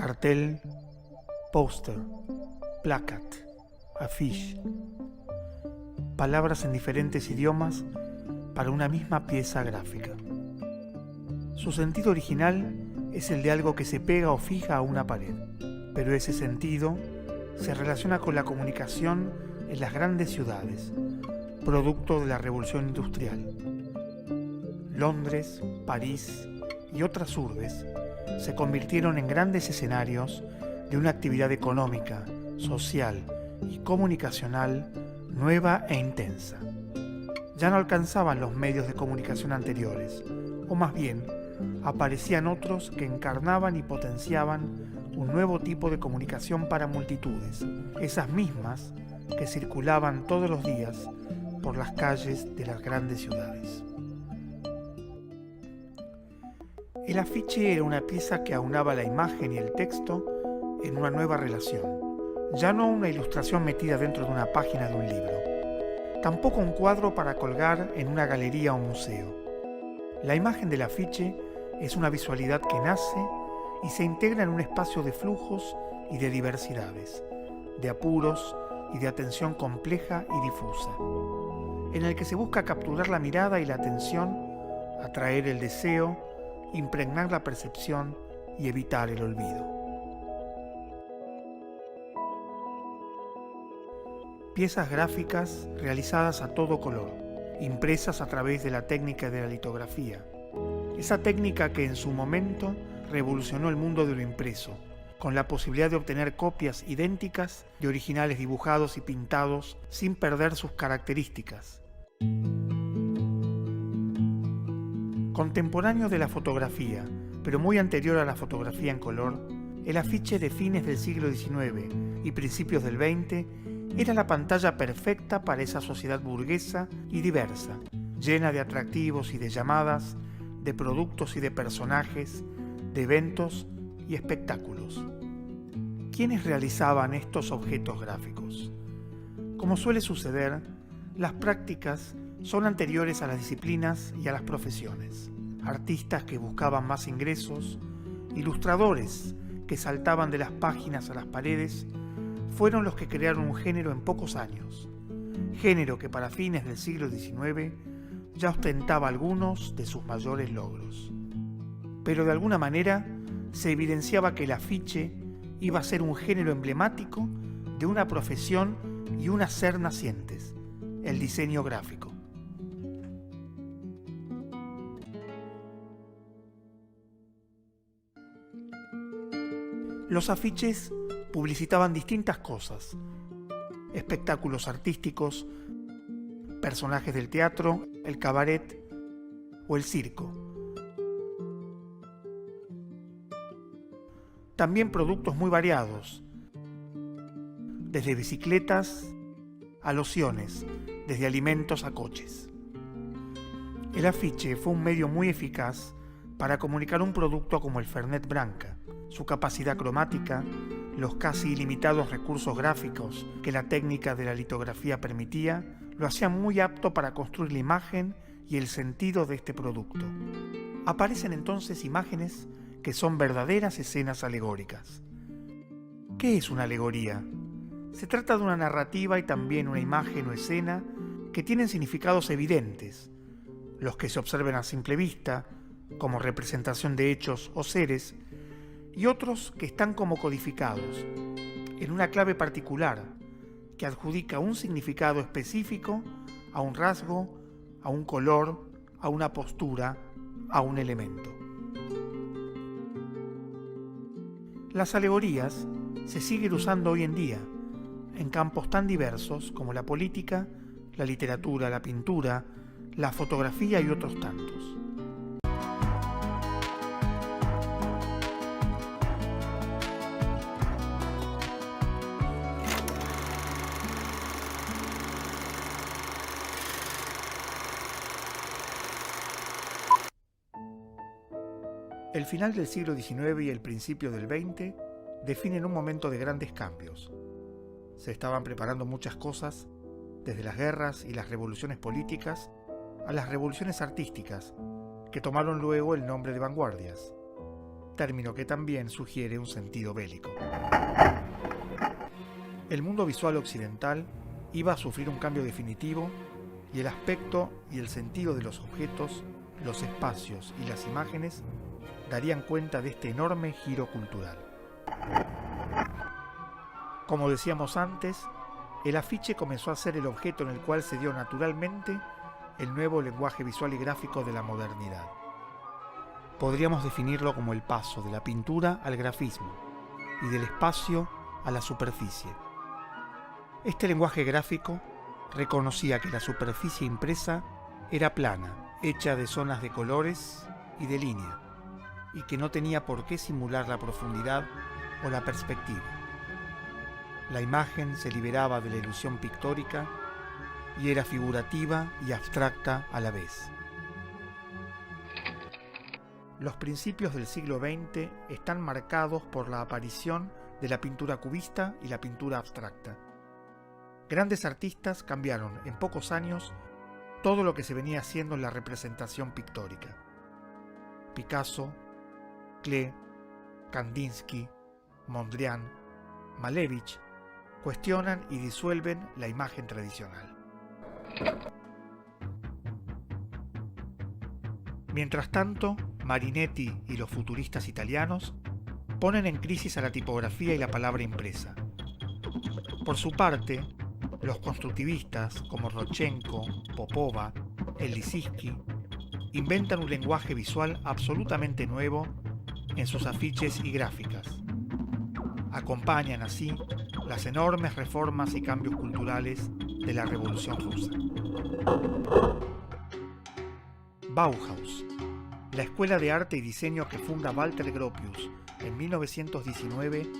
Cartel, póster, placat, afiche. Palabras en diferentes idiomas para una misma pieza gráfica. Su sentido original es el de algo que se pega o fija a una pared, pero ese sentido se relaciona con la comunicación en las grandes ciudades, producto de la Revolución Industrial. Londres, París y otras urbes se convirtieron en grandes escenarios de una actividad económica, social y comunicacional nueva e intensa. Ya no alcanzaban los medios de comunicación anteriores, o más bien, aparecían otros que encarnaban y potenciaban un nuevo tipo de comunicación para multitudes, esas mismas que circulaban todos los días por las calles de las grandes ciudades. El afiche era una pieza que aunaba la imagen y el texto en una nueva relación, ya no una ilustración metida dentro de una página de un libro, tampoco un cuadro para colgar en una galería o museo. La imagen del afiche es una visualidad que nace y se integra en un espacio de flujos y de diversidades, de apuros y de atención compleja y difusa, en el que se busca capturar la mirada y la atención, atraer el deseo, impregnar la percepción y evitar el olvido. Piezas gráficas realizadas a todo color, impresas a través de la técnica de la litografía. Esa técnica que en su momento revolucionó el mundo de lo impreso, con la posibilidad de obtener copias idénticas de originales dibujados y pintados sin perder sus características. Contemporáneo de la fotografía, pero muy anterior a la fotografía en color, el afiche de fines del siglo XIX y principios del XX era la pantalla perfecta para esa sociedad burguesa y diversa, llena de atractivos y de llamadas, de productos y de personajes, de eventos y espectáculos. ¿Quiénes realizaban estos objetos gráficos? Como suele suceder, las prácticas son anteriores a las disciplinas y a las profesiones. Artistas que buscaban más ingresos, ilustradores que saltaban de las páginas a las paredes, fueron los que crearon un género en pocos años. Género que para fines del siglo XIX ya ostentaba algunos de sus mayores logros. Pero de alguna manera se evidenciaba que el afiche iba a ser un género emblemático de una profesión y un hacer nacientes, el diseño gráfico. Los afiches publicitaban distintas cosas: espectáculos artísticos, personajes del teatro, el cabaret o el circo. También productos muy variados, desde bicicletas a lociones, desde alimentos a coches. El afiche fue un medio muy eficaz para comunicar un producto como el Fernet Branca. Su capacidad cromática, los casi ilimitados recursos gráficos que la técnica de la litografía permitía, lo hacían muy apto para construir la imagen y el sentido de este producto. Aparecen entonces imágenes que son verdaderas escenas alegóricas. ¿Qué es una alegoría? Se trata de una narrativa y también una imagen o escena que tienen significados evidentes, los que se observan a simple vista, como representación de hechos o seres, y otros que están como codificados, en una clave particular, que adjudica un significado específico a un rasgo, a un color, a una postura, a un elemento. Las alegorías se siguen usando hoy en día, en campos tan diversos como la política, la literatura, la pintura, la fotografía y otros tantos. El final del siglo XIX y el principio del XX definen un momento de grandes cambios. Se estaban preparando muchas cosas, desde las guerras y las revoluciones políticas a las revoluciones artísticas, que tomaron luego el nombre de vanguardias. término que también sugiere un sentido bélico. El mundo visual occidental iba a sufrir un cambio definitivo y el aspecto y el sentido de los objetos, los espacios y las imágenes darían cuenta de este enorme giro cultural. Como decíamos antes, el afiche comenzó a ser el objeto en el cual se dio naturalmente el nuevo lenguaje visual y gráfico de la modernidad. Podríamos definirlo como el paso de la pintura al grafismo y del espacio a la superficie. Este lenguaje gráfico reconocía que la superficie impresa era plana, hecha de zonas de colores y de línea, y que no tenía por qué simular la profundidad o la perspectiva. La imagen se liberaba de la ilusión pictórica y era figurativa y abstracta a la vez. Los principios del siglo XX están marcados por la aparición de la pintura cubista y la pintura abstracta. Grandes artistas cambiaron en pocos años todo lo que se venía haciendo en la representación pictórica. Picasso, Klee, Kandinsky, Mondrian, Malevich cuestionan y disuelven la imagen tradicional. Mientras tanto, Marinetti y los futuristas italianos ponen en crisis a la tipografía y la palabra impresa. Por su parte, los constructivistas como Rodchenko, Popova, Lissitzky inventan un lenguaje visual absolutamente nuevo en sus afiches y gráficas. Acompañan así las enormes reformas y cambios culturales de la Revolución Rusa. Bauhaus, la escuela de arte y diseño que funda Walter Gropius en 1919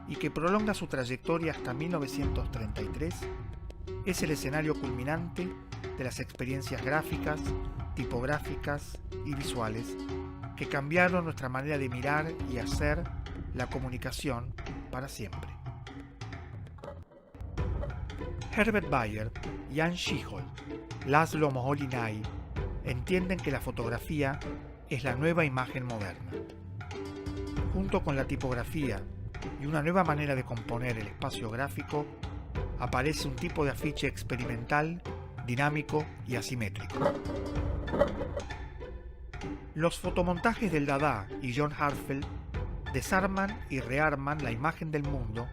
y que prolonga su trayectoria hasta 1933, es el escenario culminante de las experiencias gráficas, tipográficas y visuales que cambiaron nuestra manera de mirar y hacer la comunicación para siempre. Herbert Bayer, Jan Schichold, Laszlo Moholy-Nagy entienden que la fotografía es la nueva imagen moderna. Junto con la tipografía y una nueva manera de componer el espacio gráfico, aparece un tipo de afiche experimental, dinámico y asimétrico. Los fotomontajes del Dada y John Herzfeld desarman y rearman la imagen del mundo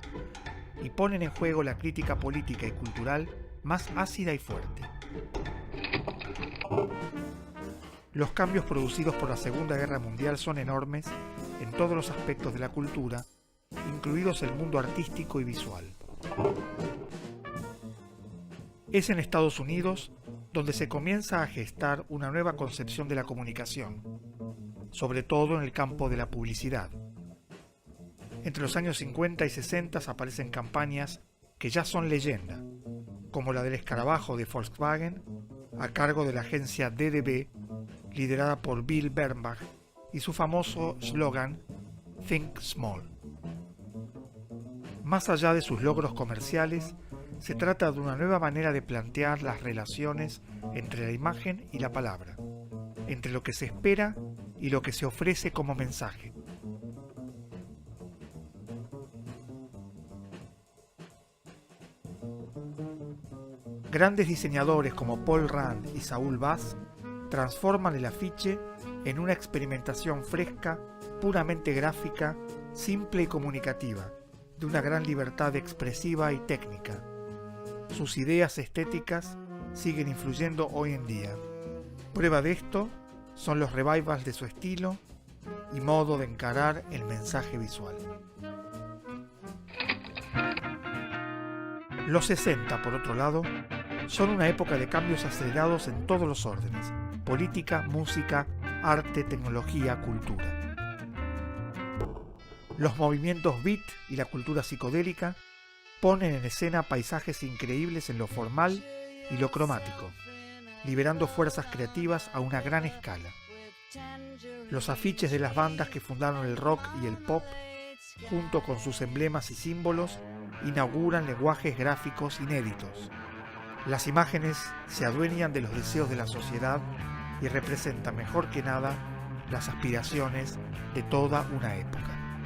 y ponen en juego la crítica política y cultural más ácida y fuerte. Los cambios producidos por la Segunda Guerra Mundial son enormes en todos los aspectos de la cultura, incluidos el mundo artístico y visual. Es en Estados Unidos donde se comienza a gestar una nueva concepción de la comunicación, sobre todo en el campo de la publicidad. Entre los años 50 y 60 aparecen campañas que ya son leyenda, como la del escarabajo de Volkswagen, a cargo de la agencia DDB, liderada por Bill Bernbach, y su famoso slogan Think Small. Más allá de sus logros comerciales, se trata de una nueva manera de plantear las relaciones entre la imagen y la palabra, entre lo que se espera y lo que se ofrece como mensaje. Grandes diseñadores como Paul Rand y Saul Bass transforman el afiche en una experimentación fresca, puramente gráfica, simple y comunicativa, de una gran libertad expresiva y técnica. Sus ideas estéticas siguen influyendo hoy en día. Prueba de esto son los revivals de su estilo y modo de encarar el mensaje visual. Los 60, por otro lado, son una época de cambios acelerados en todos los órdenes: política, música, arte, tecnología, cultura. Los movimientos beat y la cultura psicodélica ponen en escena paisajes increíbles en lo formal y lo cromático, liberando fuerzas creativas a una gran escala. Los afiches de las bandas que fundaron el rock y el pop, junto con sus emblemas y símbolos, inauguran lenguajes gráficos inéditos. Las imágenes se adueñan de los deseos de la sociedad y representan mejor que nada las aspiraciones de toda una época.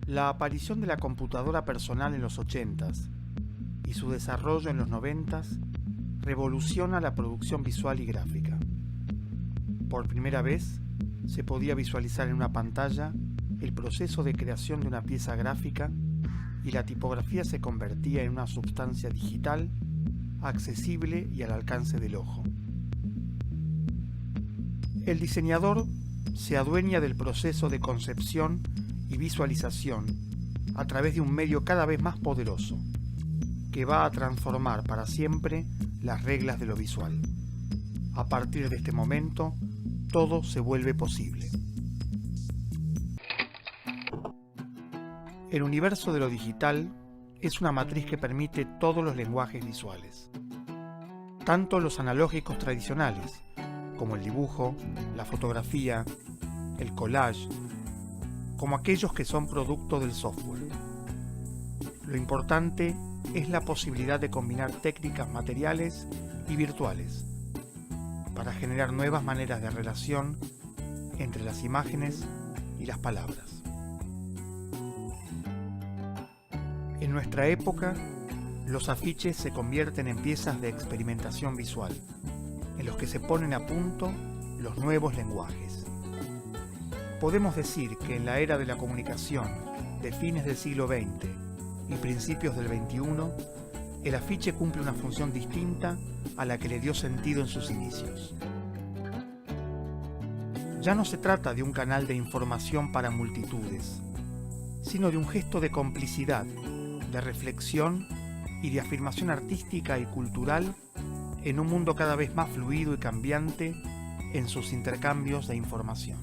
La aparición de la computadora personal en los 80s y su desarrollo en los 90s revoluciona la producción visual y gráfica. Por primera vez, se podía visualizar en una pantalla el proceso de creación de una pieza gráfica y la tipografía se convertía en una sustancia digital, accesible y al alcance del ojo. El diseñador se adueña del proceso de concepción y visualización a través de un medio cada vez más poderoso, que va a transformar para siempre las reglas de lo visual. A partir de este momento, todo se vuelve posible. El universo de lo digital es una matriz que permite todos los lenguajes visuales, tanto los analógicos tradicionales, como el dibujo, la fotografía, el collage, como aquellos que son producto del software. Lo importante es la posibilidad de combinar técnicas materiales y virtuales para generar nuevas maneras de relación entre las imágenes y las palabras. En nuestra época, los afiches se convierten en piezas de experimentación visual, en los que se ponen a punto los nuevos lenguajes. Podemos decir que en la era de la comunicación de fines del siglo XX y principios del XXI, el afiche cumple una función distinta a la que le dio sentido en sus inicios. Ya no se trata de un canal de información para multitudes, sino de un gesto de complicidad, de reflexión y de afirmación artística y cultural en un mundo cada vez más fluido y cambiante en sus intercambios de información.